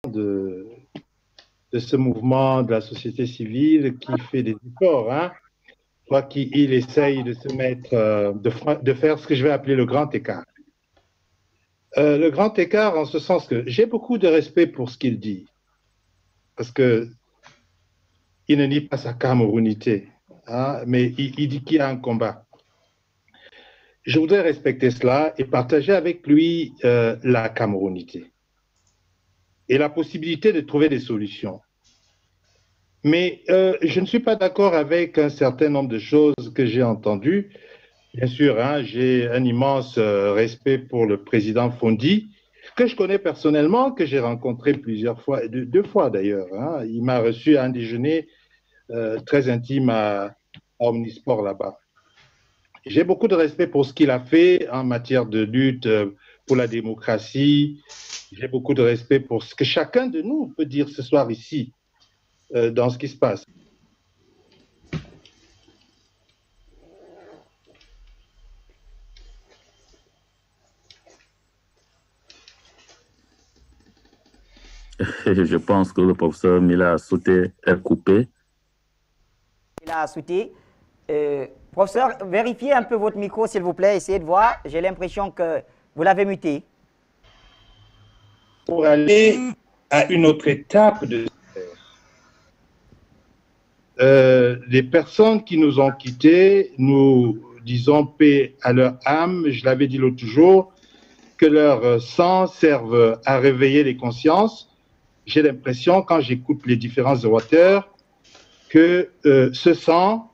de, de ce mouvement de la société civile qui fait des efforts, hein, soit qu'il essaye de se mettre, de faire ce que je vais appeler le grand écart. Le grand écart en ce sens que j'ai beaucoup de respect pour ce qu'il dit, parce que il ne nie pas sa camerounité, hein, mais il dit qu'il y a un combat. Je voudrais respecter cela et partager avec lui la camerounité et la possibilité de trouver des solutions. Mais je ne suis pas d'accord avec un certain nombre de choses que j'ai entendues. Bien sûr, hein, j'ai un immense respect pour le président Fondi, que je connais personnellement, que j'ai rencontré plusieurs fois, deux fois d'ailleurs. Hein. Il m'a reçu à un déjeuner très intime à Omnisport là-bas. J'ai beaucoup de respect pour ce qu'il a fait en matière de lutte pour la démocratie. J'ai beaucoup de respect pour ce que chacun de nous peut dire ce soir ici, dans ce qui se passe. Je pense que le professeur Mila Souté est coupé. Mila Souté. Professeur, vérifiez un peu votre micro, s'il vous plaît. Essayez de voir. J'ai l'impression que vous l'avez muté. Pour aller à une autre étape de les personnes qui nous ont quittés, nous disons paix à leur âme. Je l'avais dit l'autre jour, que leur sang serve à réveiller les consciences. J'ai l'impression, quand j'écoute les différents orateurs, que ce sang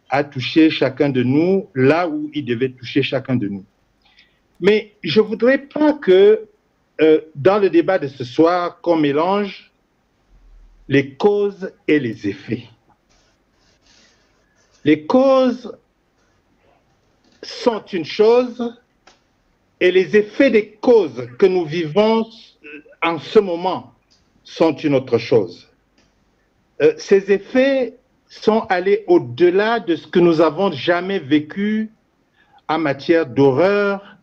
a touché chacun de nous là où il devait toucher chacun de nous. Mais je ne voudrais pas que dans le débat de ce soir, qu'on mélange les causes et les effets. Les causes sont une chose et les effets des causes que nous vivons en ce moment sont une autre chose. Ces effets sont allés au-delà de ce que nous avons jamais vécu en matière d'horreur.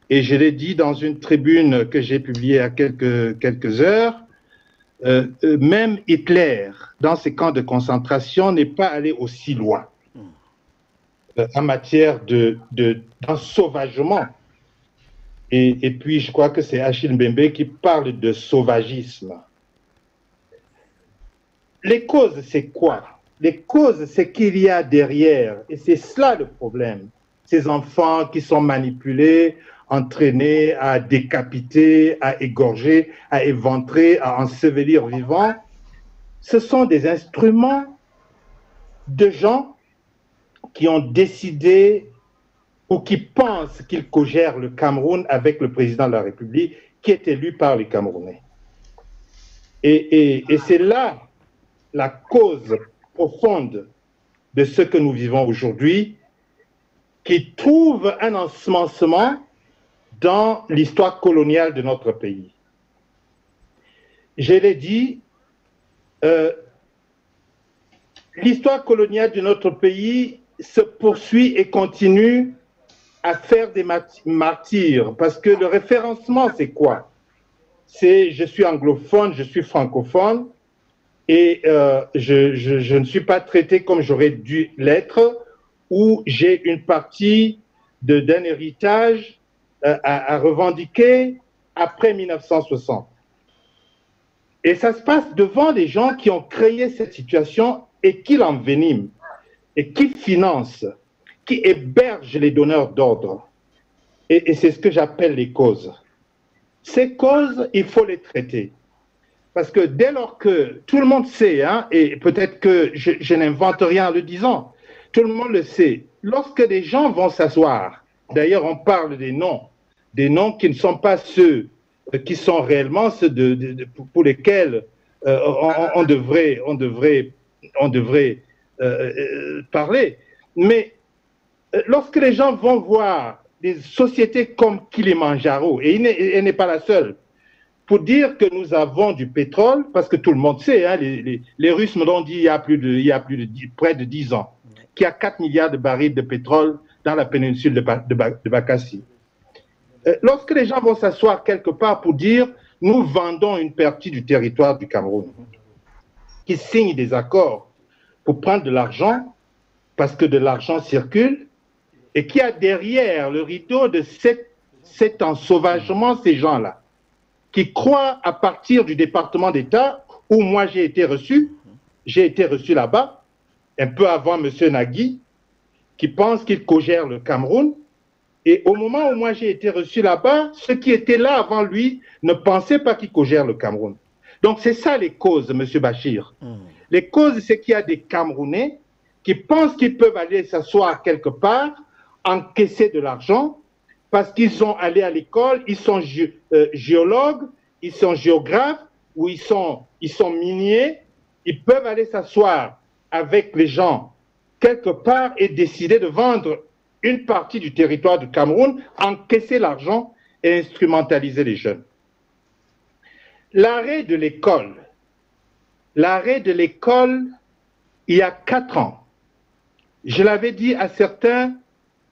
Et je l'ai dit dans une tribune que j'ai publiée à quelques heures, même Hitler, dans ses camps de concentration, n'est pas allé aussi loin en matière d'ensauvagement. Et puis, je crois que c'est Achille Mbembe qui parle de sauvagisme. Les causes, c'est quoi? Les causes, c'est qu'il y a derrière, et c'est cela le problème, ces enfants qui sont manipulés, entraînés à décapiter, à égorger, à éventrer, à ensevelir vivants. Ce sont des instruments de gens qui ont décidé ou qui pensent qu'ils co-gèrent le Cameroun avec le président de la République qui est élu par les Camerounais. Et c'est là la cause profonde de ce que nous vivons aujourd'hui, qui trouve un ensemencement dans l'histoire coloniale de notre pays. Je l'ai dit, l'histoire coloniale de notre pays se poursuit et continue à faire des martyrs, parce que le référencement, c'est quoi? C'est je suis anglophone, je suis francophone, et je ne suis pas traité comme j'aurais dû l'être, ou j'ai une partie d'un héritage à revendiquer après 1960. Et ça se passe devant les gens qui ont créé cette situation et qui l'enveniment, et qui financent, qui hébergent les donneurs d'ordre. Et c'est ce que j'appelle les causes. Ces causes, il faut les traiter. Parce que dès lors que tout le monde sait, hein, et peut-être que je n'invente rien en le disant, tout le monde le sait, lorsque des gens vont s'asseoir, d'ailleurs on parle des noms qui ne sont pas ceux qui sont réellement ceux pour lesquels on devrait parler. Mais lorsque les gens vont voir des sociétés comme Kilimanjaro, et elle n'est pas la seule, pour dire que nous avons du pétrole, parce que tout le monde sait, hein, les Russes me l'ont dit il y a près de 10 ans, qu'il y a 4 milliards de barils de pétrole dans la péninsule de Bakassi. Lorsque les gens vont s'asseoir quelque part pour dire nous vendons une partie du territoire du Cameroun, qui signe des accords pour prendre de l'argent, parce que de l'argent circule, et qui a derrière le rideau de cet ensauvagement ces gens-là, qui croient à partir du département d'État où moi j'ai été reçu là-bas, un peu avant M. Nagui, qui pense qu'il co-gère le Cameroun. Et au moment où moi j'ai été reçu là-bas, ceux qui étaient là avant lui ne pensaient pas qu'il co-gère le Cameroun. Donc c'est ça les causes, M. Bachir. Les causes, c'est qu'il y a des Camerounais qui pensent qu'ils peuvent aller s'asseoir quelque part, encaisser de l'argent, parce qu'ils sont allés à l'école, ils sont géologues, ils sont géographes, ou ils sont miniers, ils peuvent aller s'asseoir avec les gens quelque part et décider de vendre une partie du territoire du Cameroun, encaisser l'argent et instrumentaliser les jeunes. L'arrêt de l'école, il y a 4 ans, je l'avais dit à certains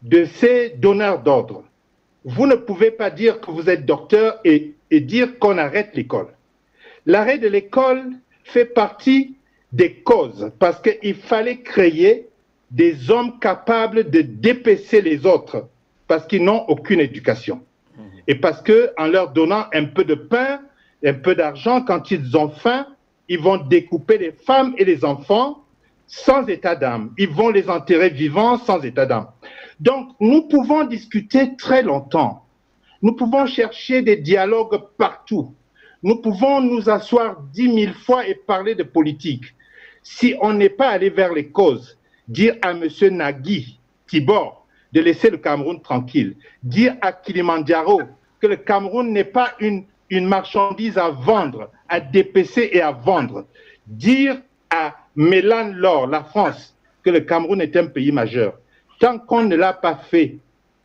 de ces donneurs d'ordre, vous ne pouvez pas dire que vous êtes docteur et dire qu'on arrête l'école. L'arrêt de l'école fait partie des causes parce qu'il fallait créer des hommes capables de dépêcher les autres parce qu'ils n'ont aucune éducation. Et parce qu'en leur donnant un peu de pain, un peu d'argent, quand ils ont faim, ils vont découper les femmes et les enfants sans état d'âme. Ils vont les enterrer vivants sans état d'âme. Donc, nous pouvons discuter très longtemps. Nous pouvons chercher des dialogues partout. Nous pouvons nous asseoir 10 000 fois et parler de politique. Si on n'est pas allé vers les causes, dire à M. Nagui, Tibor, de laisser le Cameroun tranquille, dire à Kilimandjaro que le Cameroun n'est pas une marchandise à vendre, à dépecer et à vendre, dire à Mélan Lor, la France, que le Cameroun est un pays majeur. Tant qu'on ne l'a pas fait,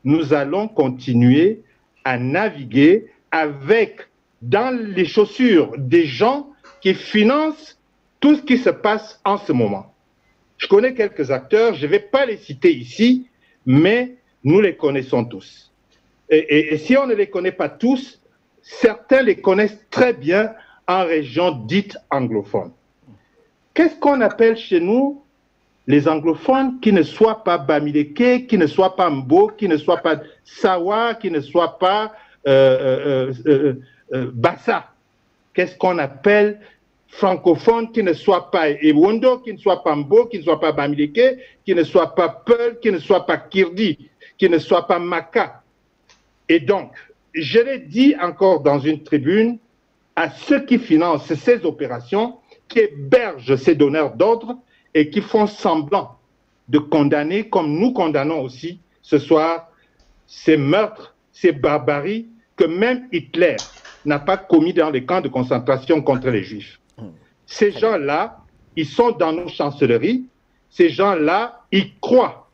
nous allons continuer à naviguer avec, dans les chaussures des gens qui financent tout ce qui se passe en ce moment. Je connais quelques acteurs, je ne vais pas les citer ici, mais nous les connaissons tous. Et si on ne les connaît pas tous, certains les connaissent très bien en région dite anglophone. Qu'est-ce qu'on appelle chez nous les anglophones qui ne soient pas Bamileke, qui ne soient pas Mbo, qui ne soient pas Sawa, qui ne soient pas Bassa? Qu'est-ce qu'on appelle francophones qui ne soient pas Ewondo, qui ne soient pas Mbo, qui ne soient pas Bamileke, qui ne soient pas Peul, qui ne soient pas Kirdi, qui ne soient pas Maka? Et donc, je l'ai dit encore dans une tribune, à ceux qui financent ces opérations, qui hébergent ces donneurs d'ordre et qui font semblant de condamner, comme nous condamnons aussi ce soir, ces meurtres, ces barbaries que même Hitler n'a pas commis dans les camps de concentration contre les Juifs. Ces gens-là, ils sont dans nos chancelleries, ces gens-là, ils croient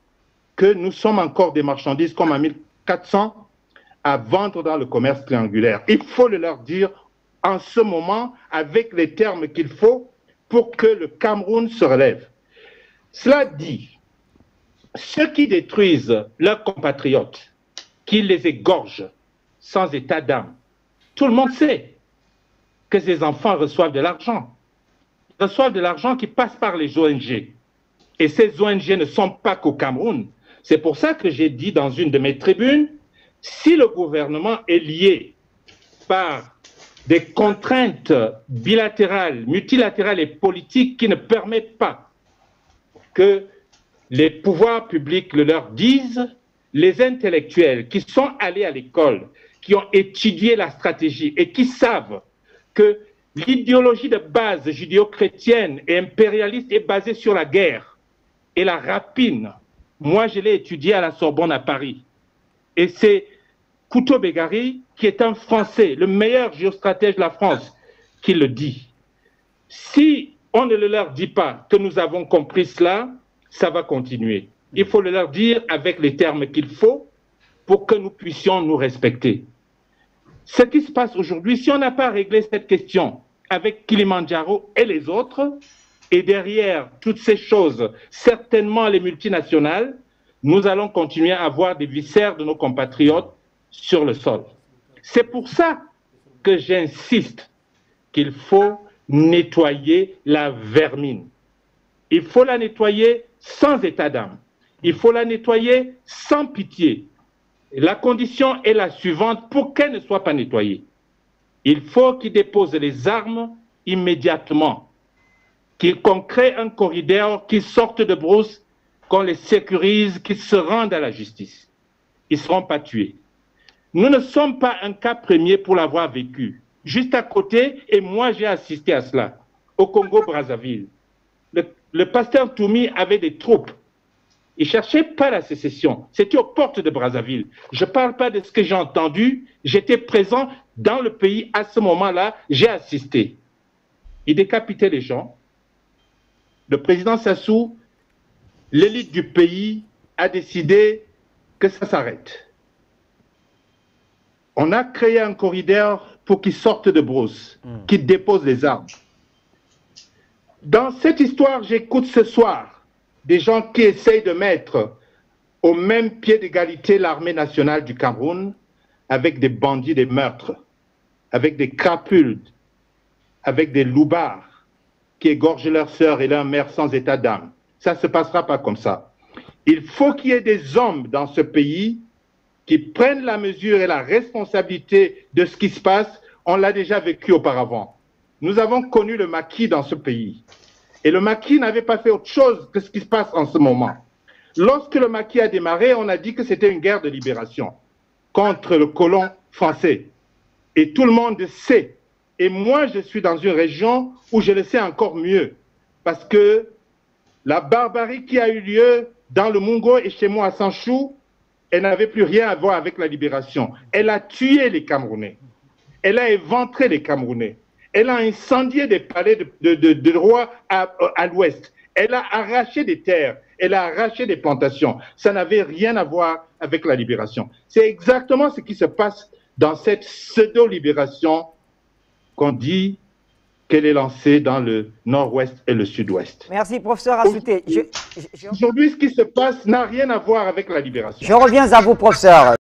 que nous sommes encore des marchandises comme en 1400 à vendre dans le commerce triangulaire. Il faut le leur dire en ce moment avec les termes qu'il faut pour que le Cameroun se relève. Cela dit, ceux qui détruisent leurs compatriotes, qui les égorgent sans état d'âme, tout le monde sait que ces enfants reçoivent de l'argent. Ils reçoivent de l'argent qui passe par les ONG. Et ces ONG ne sont pas qu'au Cameroun. C'est pour ça que j'ai dit dans une de mes tribunes, si le gouvernement est lié par des contraintes bilatérales, multilatérales et politiques qui ne permettent pas que les pouvoirs publics le leur disent, les intellectuels qui sont allés à l'école, qui ont étudié la stratégie et qui savent que l'idéologie de base judéo-chrétienne et impérialiste est basée sur la guerre et la rapine. Moi, je l'ai étudié à la Sorbonne à Paris. Et c'est Couteau Bégari, qui est un Français, le meilleur géostratège de la France, qui le dit. Si on ne le leur dit pas que nous avons compris cela, ça va continuer. Il faut le leur dire avec les termes qu'il faut pour que nous puissions nous respecter. Ce qui se passe aujourd'hui, si on n'a pas réglé cette question avec Kilimandjaro et les autres, et derrière toutes ces choses, certainement les multinationales, nous allons continuer à avoir des viscères de nos compatriotes sur le sol. C'est pour ça que j'insiste qu'il faut nettoyer la vermine. Il faut la nettoyer sans état d'âme. Il faut la nettoyer sans pitié. La condition est la suivante pour qu'elle ne soit pas nettoyée. Il faut qu'ils déposent les armes immédiatement, qu'on crée un corridor, qu'ils sortent de brousse, qu'on les sécurise, qu'ils se rendent à la justice. Ils ne seront pas tués. Nous ne sommes pas un cas premier pour l'avoir vécu. Juste à côté, et moi j'ai assisté à cela, au Congo-Brazzaville. Le pasteur Toumi avait des troupes. Il ne cherchait pas la sécession. C'était aux portes de Brazzaville. Je ne parle pas de ce que j'ai entendu. J'étais présent dans le pays à ce moment-là. J'ai assisté. Il décapitait les gens. Le président Sassou, l'élite du pays, a décidé que ça s'arrête. On a créé un corridor pour qu'ils sortent de brousse, qu'ils déposent les armes. Dans cette histoire, j'écoute ce soir des gens qui essayent de mettre au même pied d'égalité l'armée nationale du Cameroun avec des bandits, des meurtres, avec des crapules, avec des loupards qui égorgent leurs sœurs et leurs mères sans état d'âme. Ça ne se passera pas comme ça. Il faut qu'il y ait des hommes dans ce pays qui prennent la mesure et la responsabilité de ce qui se passe. On l'a déjà vécu auparavant. Nous avons connu le maquis dans ce pays. Et le maquis n'avait pas fait autre chose que ce qui se passe en ce moment. Lorsque le maquis a démarré, on a dit que c'était une guerre de libération contre le colon français. Et tout le monde sait. Et moi, je suis dans une région où je le sais encore mieux. Parce que la barbarie qui a eu lieu dans le Mungo et chez moi à Sanchou, elle n'avait plus rien à voir avec la libération. Elle a tué les Camerounais. Elle a éventré les Camerounais. Elle a incendié des palais de rois à l'ouest. Elle a arraché des terres. Elle a arraché des plantations. Ça n'avait rien à voir avec la libération. C'est exactement ce qui se passe dans cette pseudo-libération qu'on dit qu'elle est lancée dans le nord-ouest et le sud-ouest. Merci, professeur Assouté. Aujourd'hui, ce qui se passe n'a rien à voir avec la libération. Je reviens à vous, professeur.